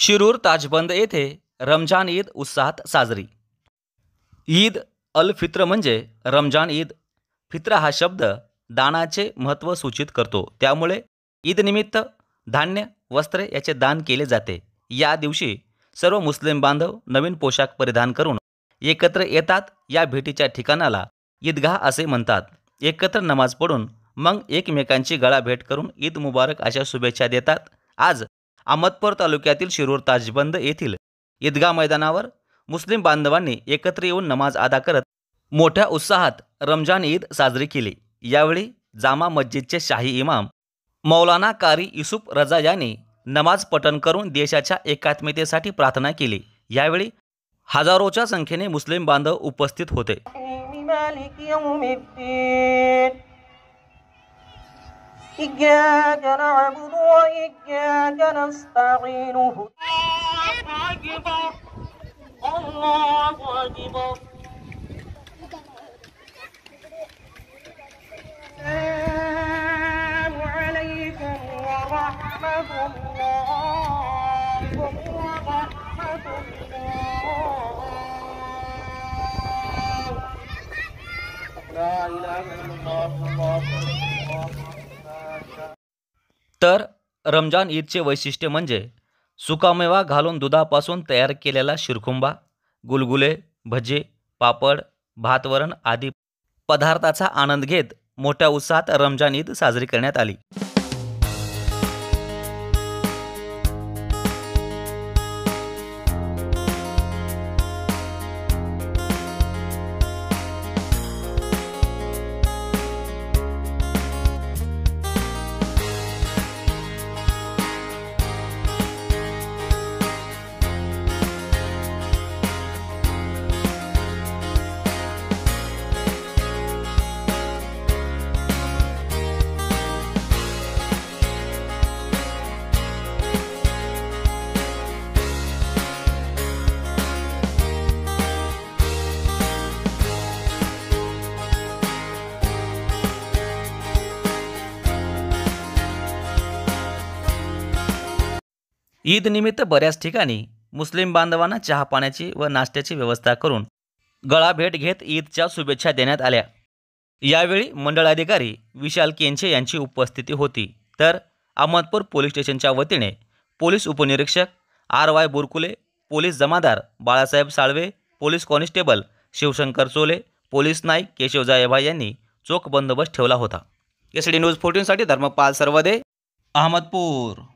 शिरूर ताजबंद येथे रमजान ईद उत्साहात साजरी। ईद अल फित्र म्हणजे रमजान ईद। फित्र हा शब्द दानाचे महत्त्व सूचित करतो, त्यामुळे ईदनिमित्त धान्य वस्त्रे याचे दान केले जाते। या दिवशी सर्व मुस्लिम बांधव नवीन पोशाख परिधान करून एकत्र येतात। या भेटीच्या ठिकाणाला ईदगाह असे म्हणतात। एकत्र नमाज पढून मग एकमेकांची गळाभेट करून ईद मुबारक अशा शुभेच्छा देतात। आज अहमदपूर तालुक्यातील शिरूर ताजबंद येथील ईदगाह मैदानावर मुस्लिम बांधवांनी एकत्र येऊन नमाज अदा करत मोठ्या उत्साहात रमजान ईद साजरी केली। यावेळी जामा मस्जिदचे शाही इमाम मौलाना कारी युसुफ रजा यांनी नमाज पठण करून देशाच्या एकात्मतेसाठी प्रार्थना केली। यावेळी हजारोच्या संख्येने मुस्लिम बांधव उपस्थित होते। إياك نعبد وإياك نستعين الله أكبر السلام عليكم ورحمة الله وبركاته لا إله إلا الله तर रमजान ईदचे वैशिष्ट्य म्हणजे सुकामेवा घालून दुधापासून तयार केलेला शिरखुंबा, गुलगुले, भजे, पापड, भातवरण आदी पदार्थाचा आनंद घेत मोठ्या उत्साहात रमजान ईद साजरी करण्यात आली। ईद निमित्त बऱ्याच ठिकाणी मुस्लिम बांधवांना चहा पाण्याची व नाश्त्याची व्यवस्था करून गळाभेट घेत ईदच्या शुभेच्छा देण्यात आल्या। यावेळी मंडळाधिकारी विशाल केंचे यांची उपस्थिती होती। तर अहमदपूर पोलीस स्टेशनच्या वतीने पोलीस उपनिरीक्षक RY बुरकुले, पोलीस जमादार बाळासाहेब साळवे, पोलीस कॉन्स्टेबल शिवशंकर चोले, पोलीस नाईक केशव जायभाई यांनी चोख बंदोबस्त ठेवला होता। SD न्यूज 14 साठी धर्मपाल सरवदे, अहमदपूर।